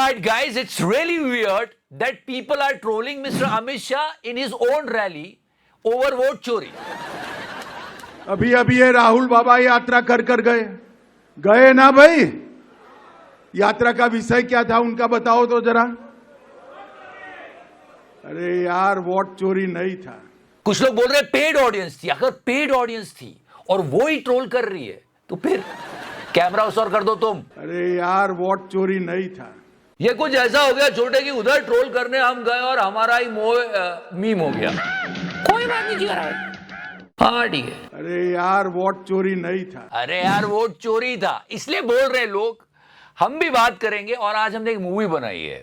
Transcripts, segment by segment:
Alright guys, it's really weird that people are trolling Mr. Amit Shah in his own rally over vote चोरी. अभी अभी ये राहुल बाबा यात्रा कर गए ना भाई। यात्रा का विषय क्या था उनका बताओ तो जरा। अरे यार वोट चोरी नहीं था। कुछ लोग बोल रहे हैं पेड ऑडियंस थी। अगर पेड ऑडियंस थी और वो ही ट्रोल कर रही है तो फिर कैमरा उस और कर दो तुम। अरे यार वोट चोरी नहीं था। ये कुछ ऐसा हो गया छोटे कि उधर ट्रोल करने हम गए और हमारा ही मीम हो गया। कोई बात नहीं जी। हाँ ठीक है। अरे यार वोट चोरी नहीं था। अरे यार वोट चोरी था इसलिए बोल रहे हैं लोग। हम भी बात करेंगे और आज हमने एक मूवी बनाई है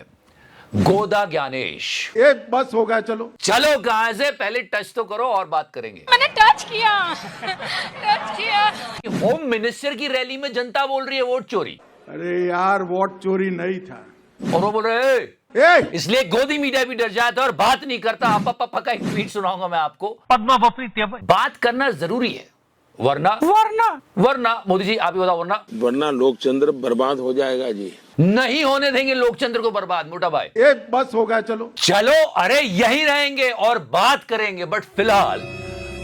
गोदा ज्ञानेश। ये बस हो गया चलो। चलो कहां से पहले टच तो करो और बात करेंगे। मैंने टच किया। होम मिनिस्टर की रैली में जनता बोल रही है वोट चोरी। अरे यार वोट चोरी नहीं था। और वो बोल रहे ए! इसलिए गोदी मीडिया भी डर जाता है और बात नहीं करता। आप का एक ट्वीट सुनाऊंगा मैं आपको। बात करना जरूरी है वरना मोदी जी आप ही बताओ वरना लोकतंत्र बर्बाद हो जाएगा जी। नहीं होने देंगे लोकतंत्र को बर्बाद मोटा भाई। ये बस हो गया चलो। अरे यही रहेंगे और बात करेंगे बट फिलहाल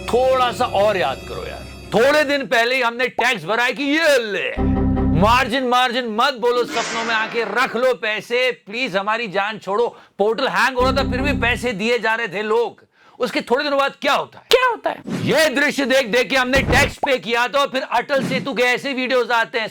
थोड़ा सा और याद करो यार। थोड़े दिन पहले ही हमने टैक्स भरा है कि ये ले मार्जिन मत बोलो। सपनों में आके रख लो पैसे प्लीज हमारी जान छोड़ो। पोर्टल हैंग हो रहा था फिर भी पैसे दिए जा रहे थे लोग। उसके थोड़े दिनों बाद क्या होता है ये दृश्य देख के हमने टैक्स पे किया था और फिर अटल सेतु के ऐसे वीडियोस आते हैं।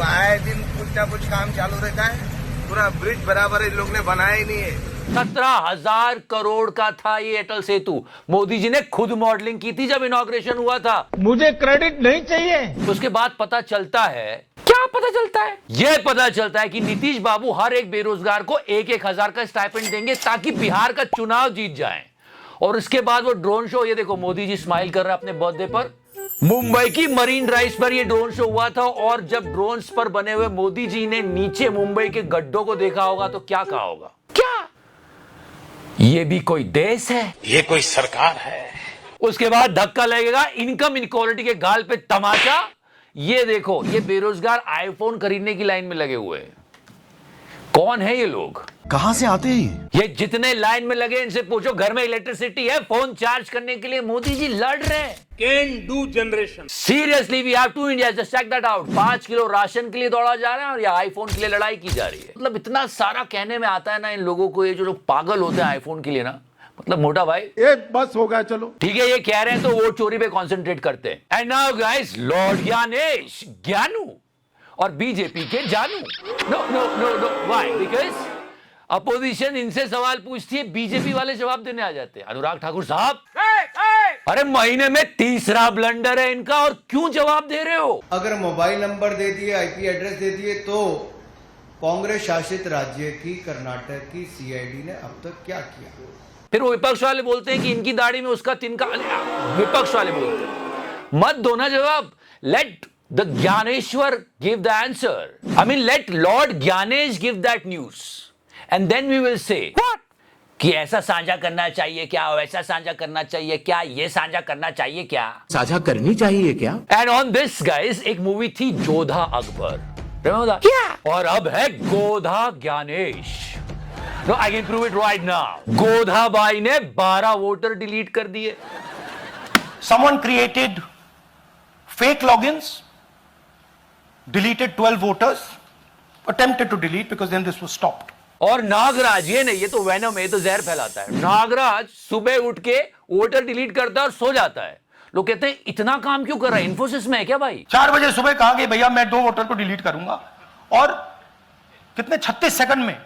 आए दिन कुछ ना कुछ काम चालू रहता है। पूरा ब्रिज बराबर इन लोग ने बनाया ही नहीं है। 17,000 करोड़ का था ये अटल सेतु। मोदी जी ने खुद मॉडलिंग की थी जब इनॉग्रेशन हुआ था। मुझे क्रेडिट नहीं चाहिए। उसके बाद पता चलता है क्या पता चलता है यह पता चलता है कि नीतीश बाबू हर एक बेरोजगार को 1,000 का स्टाइपेंड देंगे ताकि बिहार का चुनाव जीत जाए। और उसके बाद वो ड्रोन शो, ये देखो मोदी जी स्माइल कर रहे हैं अपने बर्थडे पर। मुंबई की मरीन ड्राइव पर ये ड्रोन शो हुआ था और जब ड्रोन्स पर बने हुए मोदी जी ने नीचे मुंबई के गड्ढों को देखा होगा तो क्या कहा होगा? क्या ये भी कोई देश है? ये कोई सरकार है? उसके बाद धक्का लगेगा इनकम इनक्वालिटी के गाल पे तमाचा। ये देखो ये बेरोजगार आईफोन खरीदने की लाइन में लगे हुए हैं। कौन है ये लोग? कहां से आते हैं ये जितने लाइन में लगे इनसे पूछो घर में इलेक्ट्रिसिटी है? फोन चार्ज करने के लिए मोदी जी लड़ रहे हैं। Can do generation. Seriously we have to India, just check that out. 5 kilo ration के लिए दौड़ा जा रहा है और ये आईफोन के लिए लड़ाई की जा रही है। मतलब इतना सारा कहने में आता है ना इन लोगों को। ये जो लोग पागल होते हैं आईफोन के लिए ना, मतलब मोटा भाई। ये बस हो गया चलो। ठीक है ये कह रहे हैं तो वोट चोरी पे कॉन्सेंट्रेट करते हैं। And now guys lord Gyanesh Gyanu और बीजेपी के जानू। Know why? बिकॉज अपोजिशन इनसे सवाल पूछती है, बीजेपी वाले जवाब देने आ जाते हैं। अनुराग ठाकुर साहब अरे महीने में तीसरा ब्लंडर है इनका और क्यों जवाब दे रहे हो? अगर मोबाइल नंबर दे दिए, आईपी एड्रेस दे दिए तो कांग्रेस शासित राज्य की कर्नाटक की सीआईडी ने अब तक क्या किया? फिर वो विपक्ष वाले बोलते हैं कि इनकी दाढ़ी में उसका तिनका। विपक्ष वाले बोलते हैं मत दो ना जवाब। Let the Gyaneshwar give the answer. I mean let lord Gyanesh give that news and then we will say कि ऐसा साझा करना चाहिए क्या, वैसा साझा करना चाहिए क्या, ये साझा करना चाहिए क्या, साझा करनी चाहिए क्या? एंड ऑन दिस गाइस एक मूवी थी जोधा अकबर क्या? और अब है Godha Gyanesh. No I can prove it right now. Godha Bai ने 12 वोटर डिलीट कर दिए। Someone created fake logins, deleted 12 voters, attempted to delete because then this was stopped. और नागराज ये नहीं, ये तो वैनम है, ये तो जहर फैलाता है। नागराज सुबह उठ के वोटर डिलीट करता है और सो जाता है। लोग कहते हैं इतना काम क्यों कर रहा है, इन्फोसिस में है क्या भाई? 4 बजे सुबह कहा कि भैया मैं 2 वोटर को डिलीट करूंगा और कितने 36 सेकंड में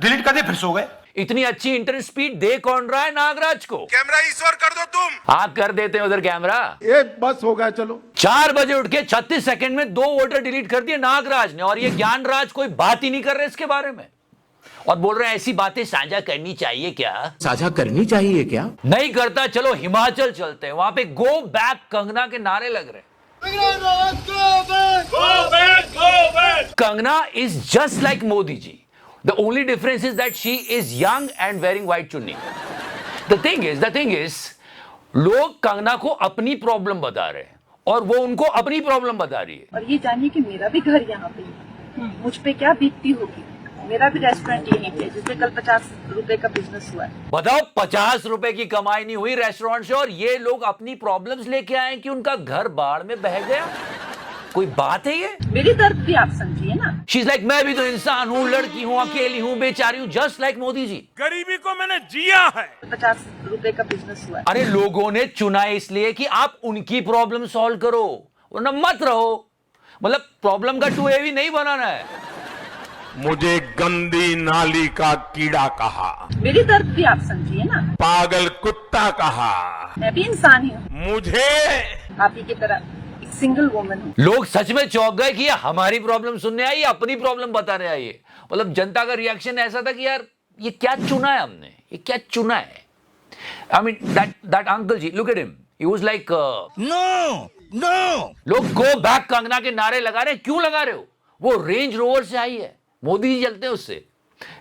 डिलीट कर दिए, फिर सो गए। इतनी अच्छी इंटरनेट स्पीड दे कौन रहा है नागराज को? कैमरा ईश्वर कर दो तुम। हाँ कर देते हैं उधर कैमरा। ये बस हो गया चलो। 4 बजे उठ के 36 सेकंड में 2 वोटर डिलीट कर दिए नागराज ने। और ये ज्ञानराज कोई बात ही नहीं कर रहे इसके बारे में और बोल रहे हैं ऐसी बातें साझा करनी चाहिए क्या? साझा करनी चाहिए क्या? नहीं करता। चलो हिमाचल चलते हैं, वहां पे गो बैक कंगना के नारे लग रहे हैं। Kangana is just like Modi ji. The only difference is that she is young and wearing white chunni. The thing is, लोग कंगना को अपनी प्रॉब्लम बता रहे हैं और वो उनको अपनी प्रॉब्लम बता रही है। और ये जानिए कि मेरा भी घर यहाँ पे है। मुझ पे क्या बीतती होगी। मेरा भी रेस्टोरेंट यहीं पे जिसपे कल 50 रुपए का बिजनेस हुआ है। बताओ 50 रुपए की कमाई नहीं हुई रेस्टोरेंट से और ये लोग अपनी प्रॉब्लम्स लेके आए कि उनका घर बाढ़ में बह गया। कोई बात है ये? मेरी दर्द भी आप समझिए ना। शी इज लाइक मैं भी तो इंसान हूँ, लड़की हूँ, अकेली हूँ, बेचारी हूँ, जस्ट लाइक मोदी जी। गरीबी को मैंने जिया है। 50 रुपए का बिजनेस हुआ है। अरे लोगों ने चुना इसलिए कि आप उनकी प्रॉब्लम सॉल्व करो, वरना मत रहो। मतलब प्रॉब्लम का 2AV नहीं बनाना है। मुझे गंदी नाली का कीड़ा कहा, मेरी दर्द भी आप समझिए ना। पागल कुत्ता कहा। मैं भी इंसान ही हूँ, मुझे आप ही की तरह एक सिंगल वुमन हूँ। लोग सच में चौंक गए कि ये हमारी प्रॉब्लम सुनने आई, अपनी प्रॉब्लम बताने आई है। मतलब जनता का रिएक्शन ऐसा था कि यार ये क्या चुना है हमने, ये क्या चुना है। I mean that uncle ji, look at him, he was like no. लोग गो बैक कंगना के नारे लगा रहे हैं। क्यों लगा रहे हो? वो रेंज रोवर से आई है, मोदी जी चलते हैं उससे।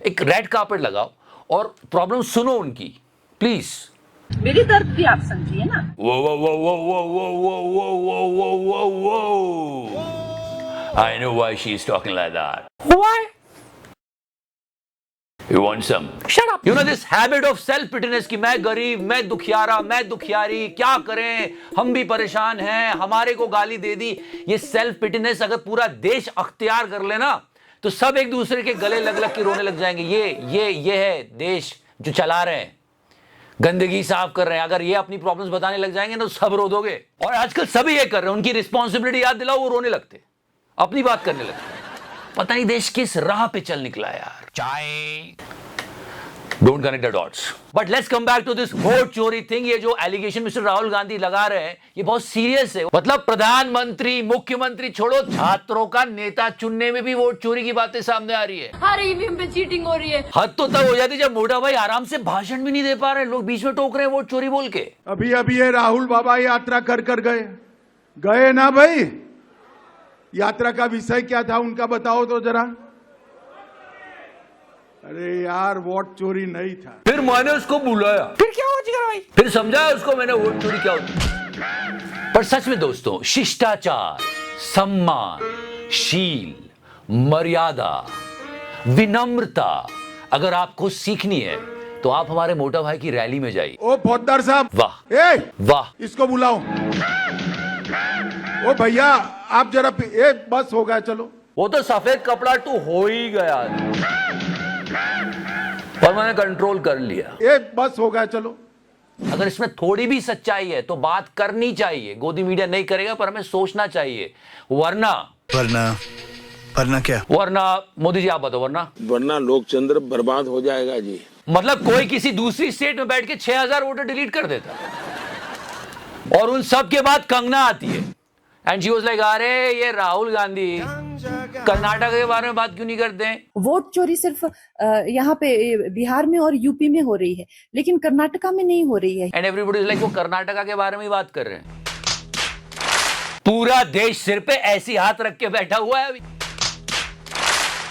एक रेड कार्पेट लगाओ और प्रॉब्लम सुनो उनकी, प्लीज। मेरी दर्द भी आप समझिए ना। Whoa, whoa, whoa, whoa, whoa, whoa, whoa, whoa, whoa, whoa, whoa. I know why she's talking like that. Why? You want some? Shut up. You know this habit of self-pitiness कि मैं गरीब, मैं दुखियारा, मैं दुखियारी, क्या करें, हम भी परेशान हैं, हमारे को गाली दे दी। ये self-pitiness अगर पूरा देश अख्तियार कर लेना तो सब एक दूसरे के गले लग लग के रोने लग जाएंगे। ये है देश जो चला रहे हैं, गंदगी साफ कर रहे हैं। अगर ये अपनी प्रॉब्लम्स बताने लग जाएंगे ना तो सब रो दोगे। और आजकल सभी ये कर रहे हैं, उनकी रिस्पॉन्सिबिलिटी याद दिलाओ, वो रोने लगते, अपनी बात करने लगते। पता नहीं देश किस राह पे चल निकला यार। चाय don't connect the dots. But let's come back to this vote चोरी थिंग। ये जो एलिगेशन मिस्टर राहुल गांधी लगा रहे हैं ये बहुत सीरियस है। मतलब प्रधानमंत्री, मुख्यमंत्री छोड़ो, छात्रों का नेता चुनने में भी वोट चोरी की बातें सामने आ रही है। हर ईवीएम पे चीटिंग हो रही है। हद तो तब हो जाती जब मोटा भाई आराम से भाषण भी नहीं दे पा रहे, लोग बीच में टोक रहे हैं वोट चोरी बोल के। अभी अभी ये राहुल बाबा यात्रा कर गए ना भाई। यात्रा का विषय क्या था उनका बताओ तो जरा। अरे यार वोट चोरी नहीं था। फिर मैंने उसको बुलाया, फिर क्या हो जाएगा भाई, फिर समझाया उसको मैंने वोट चोरी क्या होती है। पर सच में दोस्तों, शिष्टाचार, सम्मान, शील, मर्यादा, विनम्रता अगर आपको सीखनी है तो आप हमारे मोटा भाई की रैली में जाइए। ओ फौजदार साहब, वाह वाह, इसको बुलाओ। ओ भैया आप जरा बस हो गया, चलो। वो तो सफेद कपड़ा तो हो ही गया पर मैंने कंट्रोल कर लिया। बस हो गया, चलो। अगर इसमें थोड़ी भी सच्चाई है तो बात करनी चाहिए। गोदी मीडिया नहीं करेगा पर हमें सोचना चाहिए, वरना क्या? वरना मोदी जी आप बताओ, वरना लोकतंत्र बर्बाद हो जाएगा जी। मतलब कोई किसी दूसरी स्टेट में बैठ के 6000 वोटर डिलीट कर देता और उन सब के बाद कंगना आती है एंड शी वाज लाइक अरे ये राहुल गांधी कर्नाटक के बारे में बात क्यों नहीं करते हैं? वोट चोरी सिर्फ यहाँ पे बिहार में और यूपी में हो रही है, लेकिन कर्नाटका में नहीं हो रही है। एंड एवरीबॉडी इज लाइक वो कर्नाटका के बारे में ही बात कर रहे हैं। पूरा देश सिर पे ऐसी हाथ रख के बैठा हुआ है अभी,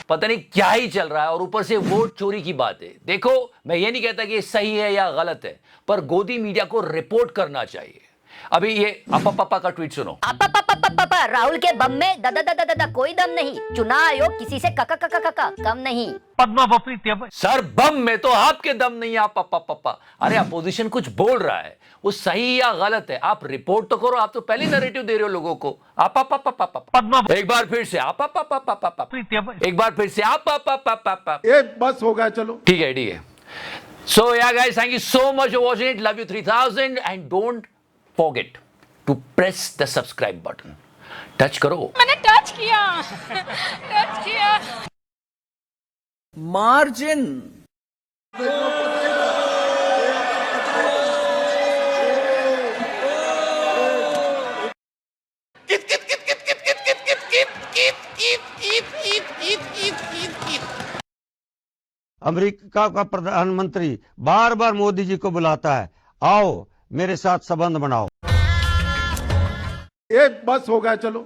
पता नहीं क्या ही चल रहा है। और ऊपर से वोट चोरी की बात है। देखो मैं ये नहीं कहता कि ये सही है या गलत है, पर गोदी मीडिया को रिपोर्ट करना चाहिए। अभी ये पापा का ट्वीट सुनो। राहुल के बम में दादा कोई दम नहीं। चुनाव आयोग किसी से कम नहीं। सर बम में तो आपके दम नहीं है। पापा अरे अपोजिशन कुछ बोल रहा है, वो सही या गलत है आप रिपोर्ट तो करो। आप तो पहले नैरेटिव दे रहे हो लोगों को। एक बार फिर से एक बार फिर से बस हो गया, चलो। ठीक है। सो या guys, thank you so much for watching it. Love you 3000 and don't forget to press the subscribe button. Touch करो। मैंने टच किया मार्जिन अमेरिका का प्रधानमंत्री बार बार मोदी जी को बुलाता है, आओ मेरे साथ संबंध बनाओ। बस हो गया, चलो।